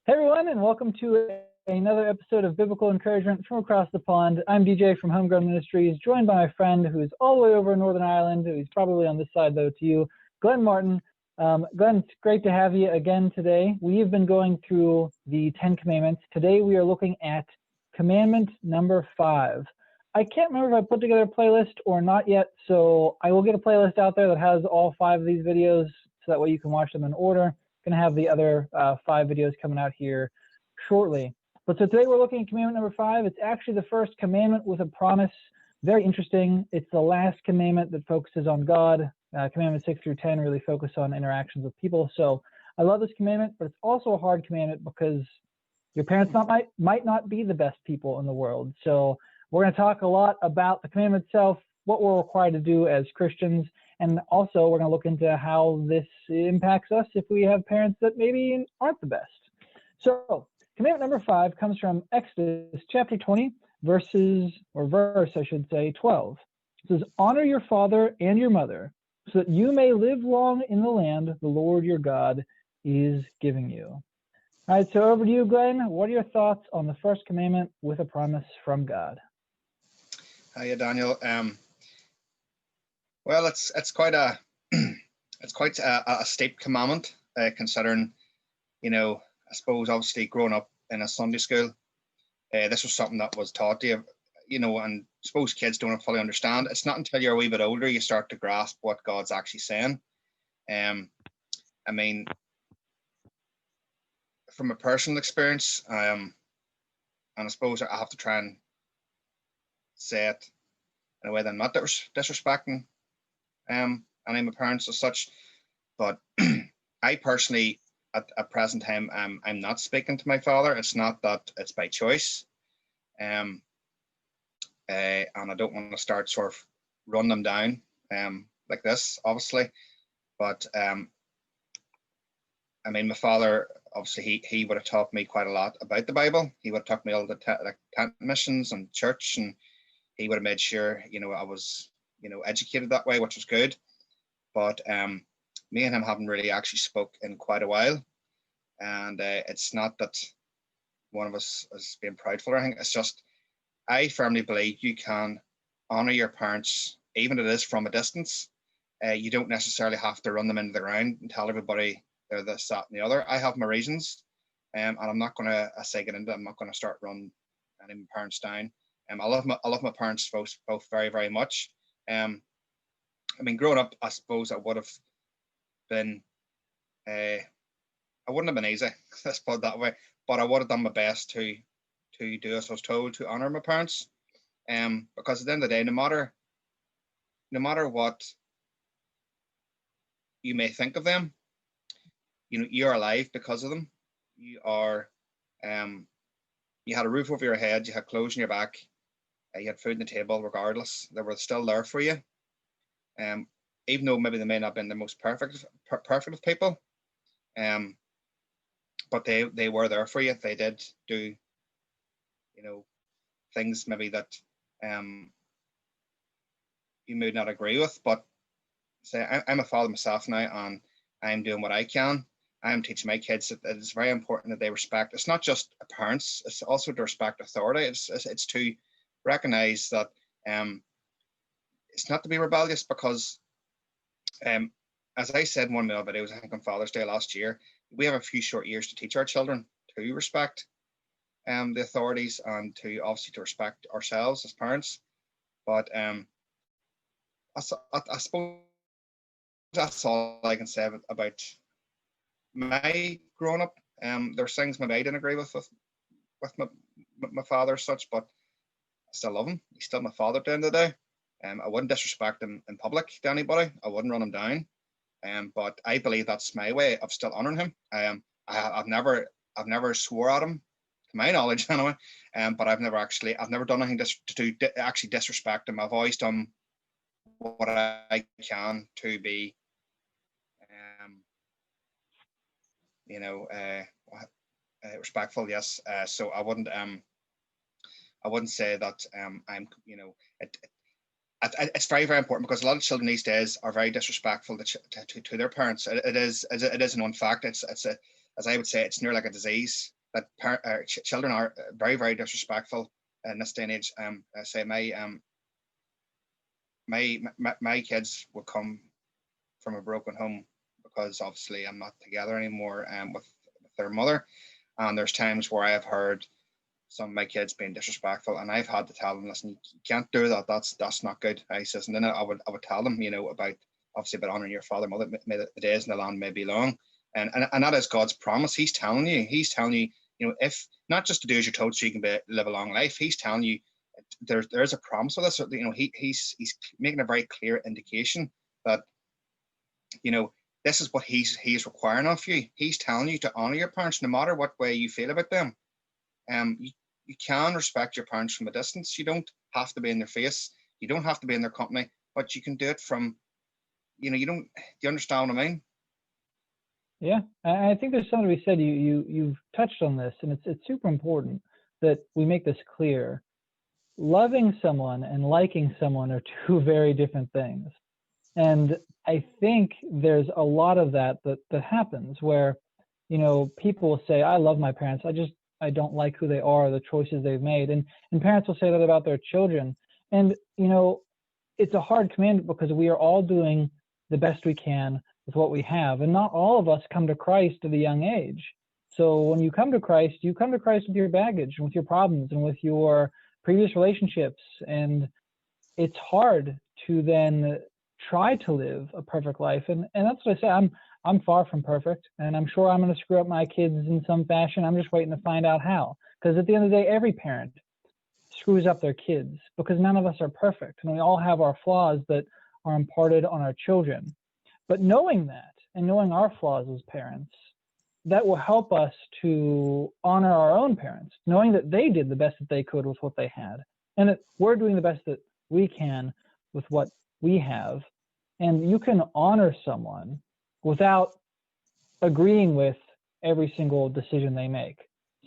Hey everyone, and welcome to another episode of Biblical Encouragement from across the pond. I'm DJ from HomeGrown Ministries, joined by my friend who is all the way over in Northern Ireland, who's probably on this side though to you, Glen Martin. Glen, it's great to have you again today. We've been going through the 10 Commandments. Today we are looking at Commandment number 5. I can't remember if I put together a playlist or not yet, so I will get a playlist out there that has all 5 of these videos, so that way you can watch them in order. Going to have the other 5 videos coming out here shortly. But so today we're looking at commandment number 5. It's actually the first commandment with a promise. Very interesting. It's the last commandment that focuses on God. Commandments 6 through 10 really focus on interactions with people. So I love this commandment, but it's also a hard commandment because your parents might not be the best people in the world. So we're going to talk a lot about the commandment itself, what we're required to do as Christians, and also we're going to look into how this impacts us if we have parents that maybe aren't the best. So commandment number 5 comes from Exodus chapter 20, verse 12. It says, "Honor your father and your mother, so that you may live long in the land the Lord your God is giving you." All right, so over to you, Glenn. What are your thoughts on the first commandment with a promise from God? Hiya, Daniel. Well, it's quite a steep commandment, considering, I suppose obviously growing up in a Sunday school, this was something that was taught to you, and I suppose kids don't fully understand. It's not until you're a wee bit older you start to grasp what God's actually saying. I mean, from a personal experience, and I suppose I have to try and say it in a way that I'm not disrespecting any of my parents as such, but I personally at present time I'm not speaking to my father. It's not that it's by choice, and I don't want to start sort of run them down like this, obviously, but I mean, my father obviously he would have taught me quite a lot about the Bible. He would have taught me all the tent missions and church, and he would have made sure I was educated that way, which was good. But me and him haven't really actually spoke in quite a while, and it's not that one of us is being prideful or anything. It's just I firmly believe you can honor your parents, even if it is from a distance. You don't necessarily have to run them into the ground and tell everybody they're this, that, and the other. I have my reasons, and I'm not going to get into it. I'm not going to start running any of my parents down. I love my parents both very, very much. I mean, growing up, I suppose I would have been, I wouldn't have been easy, let's put it that way, but I would have done my best to do as I was told, to honor my parents. Because at the end of the day, no matter what you may think of them, you're alive because of them. You are, you had a roof over your head, you had clothes on your back, you had food on the table. Regardless, they were still there for you. Even though maybe they may not have been the most perfect of people, but they were there for you. They did do, things maybe that you may not agree with, but say I'm a father myself now, and I'm doing what I can. I'm teaching my kids that it's very important that they respect. It's not just parents; it's also to respect authority. It's to recognize that it's not to be rebellious, because as I said in one of my videos, I think on Father's Day last year, we have a few short years to teach our children to respect the authorities, and to obviously to respect ourselves as parents. But I suppose that's all I can say about my growing up. There's things maybe I didn't agree with my father as such, but I still love him. He's still my father at the end of the day. I wouldn't disrespect him in public to anybody. I wouldn't run him down. But I believe that's my way of still honoring him. I've never swore at him, to my knowledge anyway. But I've never done anything to actually disrespect him. I've always done what I can to be, respectful. Yes. So I wouldn't say that I'm, it's very, very important, because a lot of children these days are very disrespectful to their parents. It is a known fact. It's as I would say, it's near like a disease. that children are very, very disrespectful in this day and age. I say my kids will come from a broken home because obviously I'm not together anymore with their mother, and there's times where I have heard some of my kids being disrespectful, and I've had to tell them, listen, you can't do that. That's not good. I says, and then I would tell them, about obviously about honoring your father and mother. May the days in the land may be long, and that is God's promise. He's telling you, if not just to do as you're told so you can live a long life. He's telling you there's a promise with this. He's making a very clear indication that this is what he's requiring of you. He's telling you to honor your parents no matter what way you feel about them. You can respect your parents from a distance. You don't have to be in their face. You don't have to be in their company, but you can do it from, do you understand what I mean? Yeah, I think there's something to be said. You've touched on this, and it's super important that we make this clear. Loving someone and liking someone are two very different things. And I think there's a lot of that happens where, people will say, I love my parents. I don't like who they are, the choices they've made. And parents will say that about their children. And, it's a hard commandment because we are all doing the best we can with what we have. And not all of us come to Christ at a young age. So when you come to Christ with your baggage and with your problems and with your previous relationships. And it's hard to then try to live a perfect life. And that's what I say. I'm far from perfect, and I'm sure I'm going to screw up my kids in some fashion. I'm just waiting to find out how. Because at the end of the day, every parent screws up their kids because none of us are perfect. And we all have our flaws that are imparted on our children. But knowing that and knowing our flaws as parents, that will help us to honor our own parents, knowing that they did the best that they could with what they had, and that we're doing the best that we can with what we have. And you can honor someone without agreeing with every single decision they make.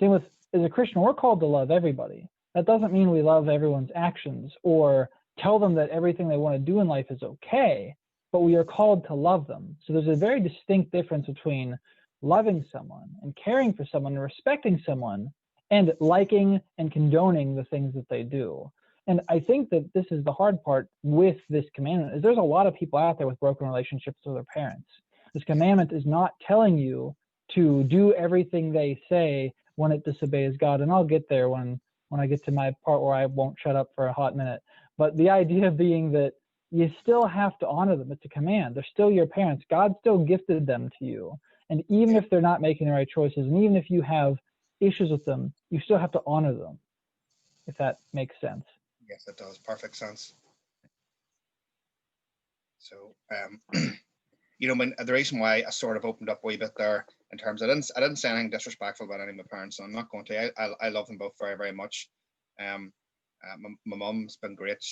Same with, as a Christian, we're called to love everybody. That doesn't mean we love everyone's actions or tell them that everything they want to do in life is okay, but we are called to love them. So there's a very distinct difference between loving someone and caring for someone and respecting someone and liking and condoning the things that they do. And I think that this is the hard part with this commandment, is there's a lot of people out there with broken relationships with their parents. This commandment is not telling you to do everything they say when it disobeys God. And I'll get there when I get to my part where I won't shut up for a hot minute. But the idea being that you still have to honor them. It's a command. They're still your parents. God still gifted them to you. And even if they're not making the right choices, and even if you have issues with them, you still have to honor them, if that makes sense. Yes, it does. Perfect sense. So, the reason why I sort of opened up a wee bit there in terms of, I didn't say anything disrespectful about any of my parents, and I'm not going to. I love them both very, very much. My mum's been great.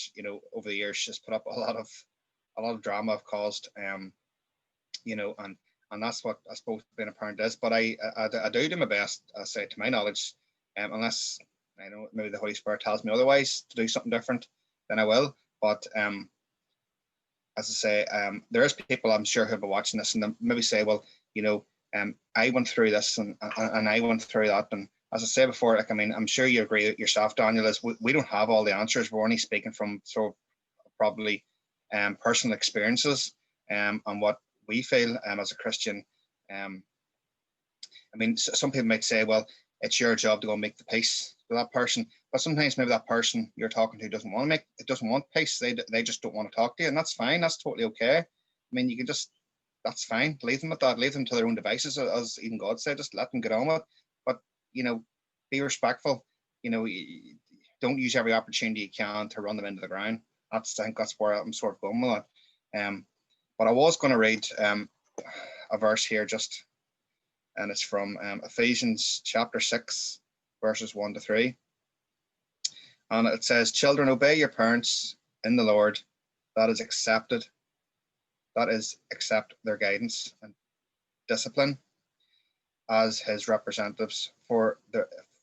Over the years, she's put up a lot of drama I've caused. And that's what I suppose being a parent is. But I do my best. I say, to my knowledge, unless maybe the Holy Spirit tells me otherwise to do something different, then I will. But as I say, there is people I'm sure who'll be watching this and maybe say, well, I went through this and I went through that. And as I said before, I'm sure you agree with yourself, Daniel, is we don't have all the answers. We're only speaking from sort of probably personal experiences and what we feel as a Christian. Some people might say, well, it's your job to go and make the peace with that person. But sometimes maybe that person you're talking to doesn't want peace. They just don't want to talk to you, and that's fine. That's totally okay. You can that's fine. Leave them at that. Leave them to their own devices, as even God said. Just let them get on with it. But be respectful. Don't use every opportunity you can to run them into the ground. I think that's where I'm sort of going with that. But I was going to read a verse here and it's from Ephesians chapter 6, verses 1-3. And it says, children, obey your parents in the Lord. That is accept their guidance and discipline as his representatives, for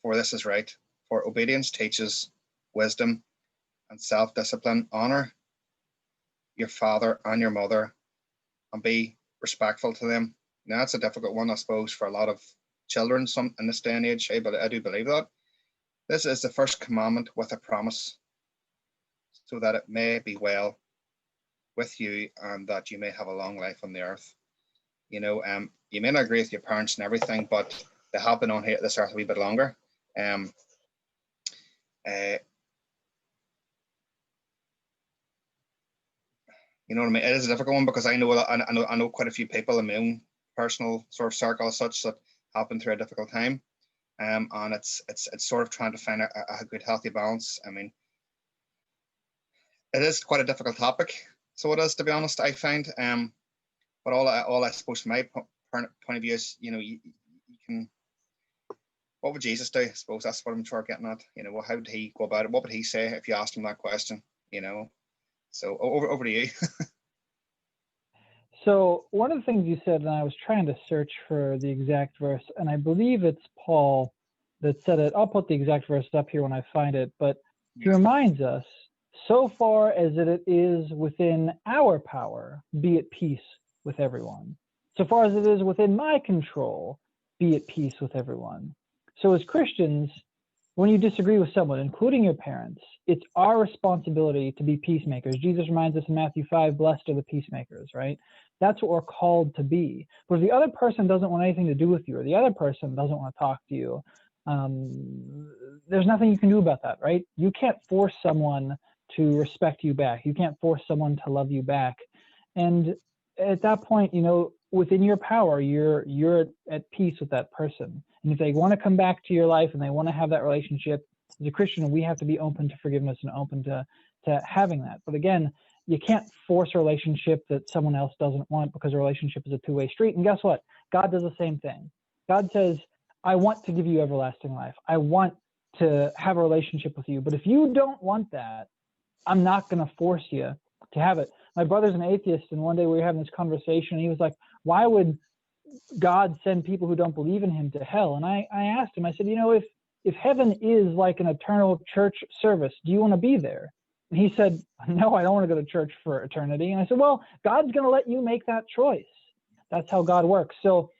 this is right. For obedience teaches wisdom and self-discipline. Honor your father and your mother and be respectful to them. Now, that's a difficult one, I suppose, for a lot of children some in this day and age. I do believe that. This is the first commandment with a promise, so that it may be well with you and that you may have a long life on the earth. You may not agree with your parents and everything, but they have been on here this earth a wee bit longer. You know what I mean? It is a difficult one because I know quite a few people in my own personal sort of circle as such that have been through a difficult time. And it's sort of trying to find a good healthy balance. I mean, it is quite a difficult topic, so it is, to be honest, I find. But all I suppose from my point of view is, you can. What would Jesus do? I suppose that's what I'm sort of getting at. How would he go about it? What would he say if you asked him that question? So over to you. So one of the things you said, and I was trying to search for the exact verse, and I believe it's Paul that said it. I'll put the exact verse up here when I find it, but he reminds us, so far as it is within our power, be at peace with everyone. So far as it is within my control, be at peace with everyone. So as Christians, when you disagree with someone, including your parents, it's our responsibility to be peacemakers. Jesus reminds us in Matthew 5, blessed are the peacemakers, right? That's what we're called to be. But if the other person doesn't want anything to do with you, or the other person doesn't want to talk to you, there's nothing you can do about that, right? You can't force someone to respect you back. You can't force someone to love you back. And at that point, within your power, you're at peace with that person. And if they want to come back to your life and they want to have that relationship, as a Christian, we have to be open to forgiveness and open to having that. But again, you can't force a relationship that someone else doesn't want, because a relationship is a two-way street. And guess what? God does the same thing. God says, I want to give you everlasting life. I want to have a relationship with you. But if you don't want that, I'm not going to force you to have it. My brother's an atheist, and one day we were having this conversation, and he was like, why would God send people who don't believe in him to hell? And I asked him, I said, if heaven is like an eternal church service, do you want to be there? And he said, no, I don't want to go to church for eternity. And I said, well, God's going to let you make that choice. That's how God works. So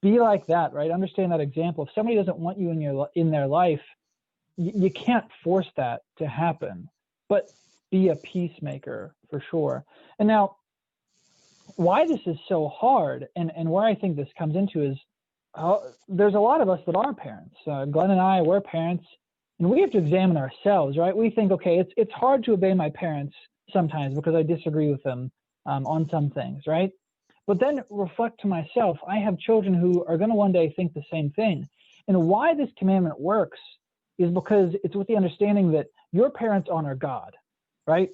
be like that, right? Understand that example. If somebody doesn't want you in their life, you can't force that to happen, but be a peacemaker for sure. And now, why this is so hard, and where I think this comes into is, there's a lot of us that are parents. Glen and I, we're parents, and we have to examine ourselves, right? We think, okay, it's hard to obey my parents sometimes because I disagree with them on some things, right? But then reflect to myself, I have children who are going to one day think the same thing. And why this commandment works is because it's with the understanding that your parents honor God, right?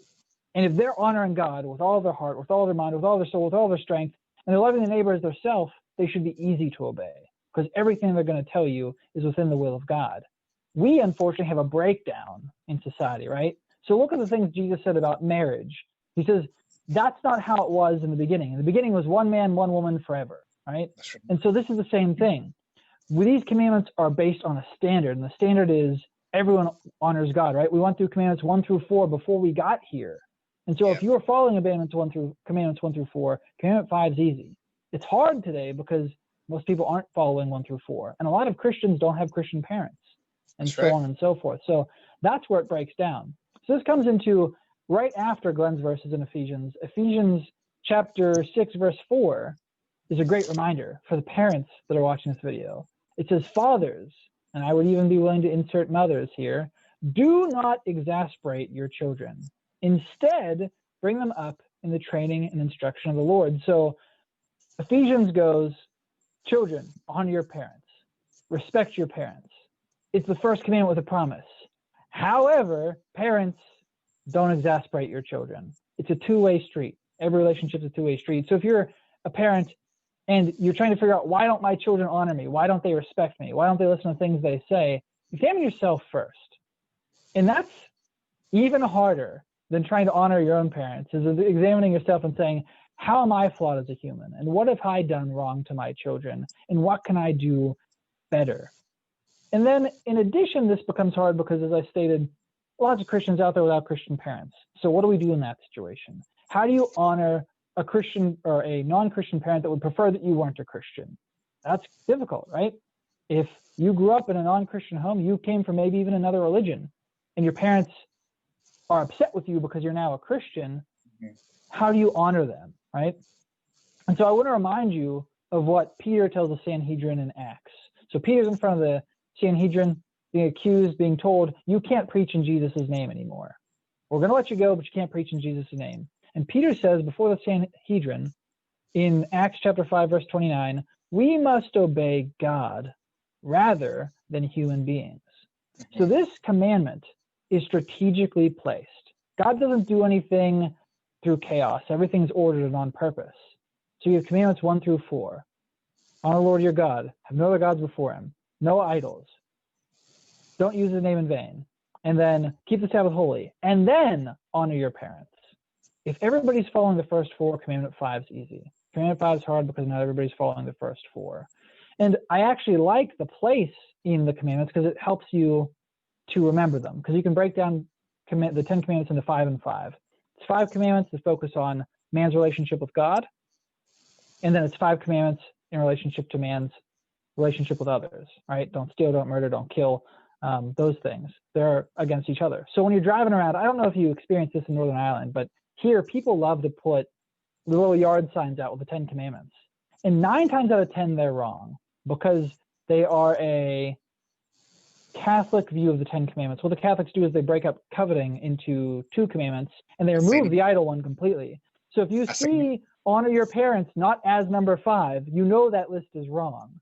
And if they're honoring God with all their heart, with all their mind, with all their soul, with all their strength, and they're loving their neighbor as their self, they should be easy to obey, because everything they're going to tell you is within the will of God. We, unfortunately, have a breakdown in society, right? So look at the things Jesus said about marriage. He says, that's not how it was in the beginning. In the beginning was one man, one woman forever, right? And so this is the same thing. These commandments are based on a standard, and the standard is everyone honors God, right? We went through commandments 1 through 4 before we got here. And so if you are following commandments 1 through 4, commandment 5 is easy. It's hard today because most people aren't following 1 through 4. And a lot of Christians don't have Christian parents, and so on and so forth. So that's where it breaks down. So this comes into right after Glen's verses in Ephesians. Ephesians chapter 6, verse 4 is a great reminder for the parents that are watching this video. It says, fathers, and I would even be willing to insert mothers here, do not exasperate your children. Instead, bring them up in the training and instruction of the Lord. So Ephesians goes, children, honor your parents, respect your parents. It's the first commandment with a promise. However, parents, don't exasperate your children. It's a two-way street. Every relationship is a two-way street. So if you're a parent and you're trying to figure out, why don't my children honor me? Why don't they respect me? Why don't they listen to things they say? Examine yourself first. And that's even harder than trying to honor your own parents, is examining yourself and saying, how am I flawed as a human? And what have I done wrong to my children? And what can I do better? And then in addition, this becomes hard because, as I stated, lots of Christians out there without Christian parents. So what do we do in that situation? How do you honor a Christian or a non-Christian parent that would prefer that you weren't a Christian? That's difficult, right? If you grew up in a non-Christian home, you came from maybe even another religion, and your parents are upset with you because you're now a Christian, how do you honor them, right? And so I want to remind you of what Peter tells the Sanhedrin in Acts. So Peter's in front of the Sanhedrin, being accused, being told, you can't preach in Jesus' name anymore. We're going to let you go, but you can't preach in Jesus' name. And Peter says before the Sanhedrin in Acts chapter 5, verse 29, we must obey God rather than human beings. So this commandment is strategically placed. God doesn't do anything through chaos. Everything's ordered and on purpose. So you have commandments 1 through 4. Honor the Lord your God. Have no other gods before him. No idols. Don't use his name in vain. And then keep the Sabbath holy. And then honor your parents. If everybody's following the first 4, commandment 5 is easy. Commandment 5 is hard because not everybody's following the first 4. And I actually like the place in the commandments because it helps you to remember them. Because you can break down the 10 commandments into 5 and 5. It's 5 commandments that focus on man's relationship with God. And then it's 5 commandments in relationship to man's relationship with others, right? Don't steal, don't murder, don't kill. Those things, they're against each other. So when you're driving around, I don't know if you experience this in Northern Ireland, but here people love to put little yard signs out with the 10 commandments. And 9 times out of 10, they're wrong because they are a Catholic view of the 10 commandments. What the Catholics do is they break up coveting into 2 commandments and they remove the idol one completely. So if you see honor your parents not as number 5, you know that list is wrong.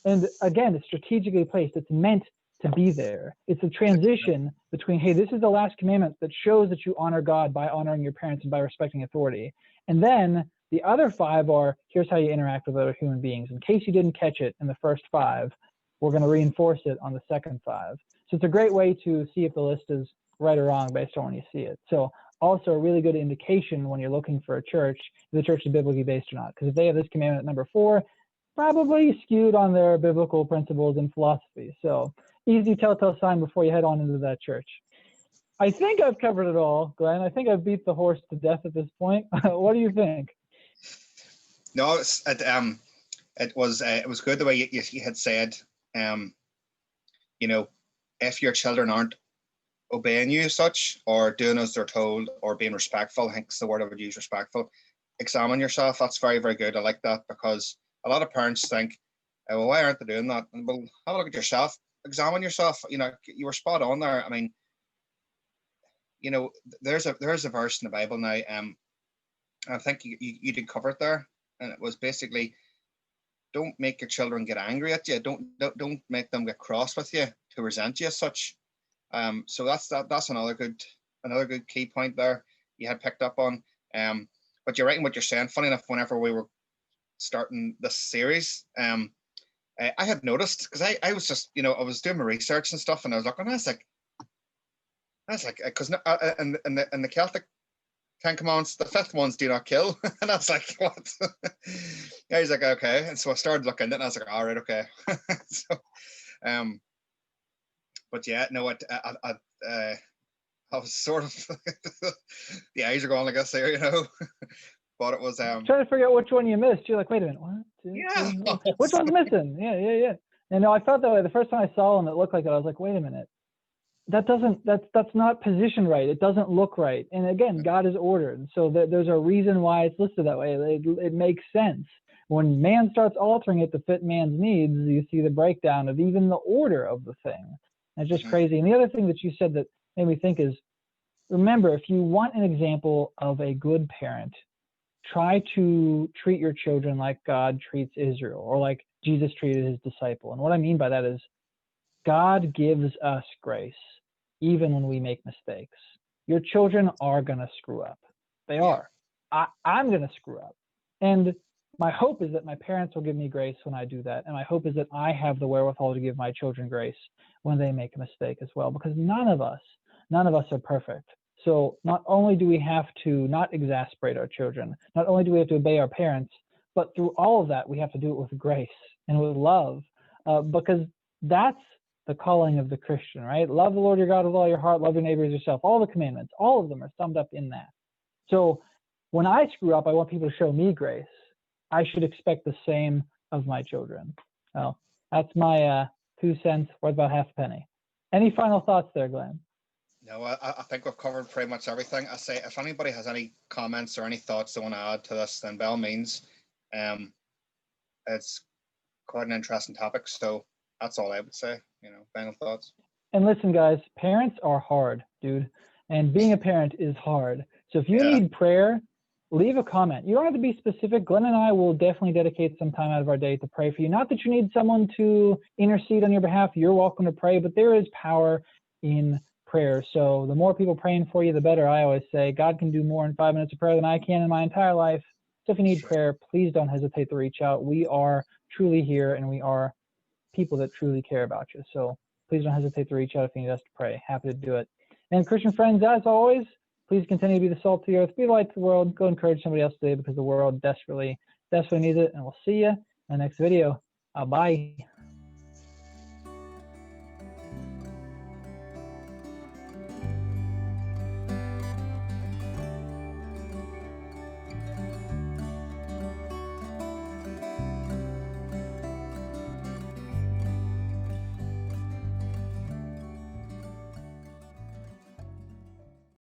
And again, it's strategically placed. It's meant to be there. It's a transition between, hey, this is the last commandment that shows that you honor God by honoring your parents and by respecting authority. And then the other 5 are, here's how you interact with other human beings. In case you didn't catch it in the first 5, we're going to reinforce it on the second 5. So it's a great way to see if the list is right or wrong based on when you see it. So also a really good indication when you're looking for a church, if the church is biblically based or not. Because if they have this commandment at number 4, probably skewed on their biblical principles and philosophy. So easy telltale sign before you head on into that church. I think I've covered it all, Glenn. I think I've beat the horse to death at this point. What do you think? No, it was good the way you had said, you know, if your children aren't obeying you as such or doing as they're told or being respectful, I think it's the word I would use, respectful, examine yourself. That's very, very good. I like that because a lot of parents think, well, why aren't they doing that? And well, have a look at yourself. Examine yourself. You know, you were spot on there. I mean, you know, there's a verse in the Bible now. I think you did cover it there, and it was basically, don't make your children get angry at you. Don't make them get cross with you to resent you as such. So that's another good key point there you had picked up on. But you're right in what you're saying. Funny enough, whenever we were starting this series, I had noticed because I was just, you know, I was doing my research and stuff, and I was looking, and I was like, because in the Celtic 10 Commandments, the 5th one's do not kill, and I was like, what? Yeah, he's like, okay, and so I started looking at it, and I was like, all right, okay. So, but yeah, no, I was sort of the eyes are going, I guess there, you know. But it was trying to figure out which one you missed. You're like, wait a minute, what? Yeah. Which one's missing? Yeah. And no, I felt that way the first time I saw them. It looked like it. I was like, wait a minute, that's not positioned right. It doesn't look right. And again, God is ordered, so there's a reason why it's listed that way. It makes sense. When man starts altering it to fit man's needs, you see the breakdown of even the order of the thing. It's just crazy. And the other thing that you said that made me think is, remember, if you want an example of a good parent, try to treat your children like God treats Israel, or like Jesus treated his disciple. And what I mean by that is God gives us grace even when we make mistakes. Your children are going to screw up. They are. I'm going to screw up. And my hope is that my parents will give me grace when I do that. And my hope is that I have the wherewithal to give my children grace when they make a mistake as well, because none of us are perfect. So not only do we have to not exasperate our children, not only do we have to obey our parents, but through all of that, we have to do it with grace and with love, because that's the calling of the Christian, right? Love the Lord your God with all your heart, love your neighbor as yourself. All the commandments, all of them are summed up in that. So when I screw up, I want people to show me grace. I should expect the same of my children. Well, that's my 2 cents worth about half a penny. Any final thoughts there, Glenn? No, I think we've covered pretty much everything. I say if anybody has any comments or any thoughts they want to add to this, then by all means. It's quite an interesting topic, so that's all I would say. Final thoughts. And listen, guys, parents are hard, dude. And being a parent is hard. So if you need prayer, leave a comment. You don't have to be specific. Glenn and I will definitely dedicate some time out of our day to pray for you. Not that you need someone to intercede on your behalf. You're welcome to pray, but there is power in prayer. So the more people praying for you, the better. I always say God can do more in 5 minutes of prayer than I can in my entire life. So if you need prayer, please don't hesitate to reach out. We are truly here, and we are people that truly care about you. So please don't hesitate to reach out if you need us to pray. Happy to do it. And Christian friends, as always, please continue to be the salt of the earth, be the light to the world. Go encourage somebody else today because the world desperately needs it. And we'll see you in the next video. Bye.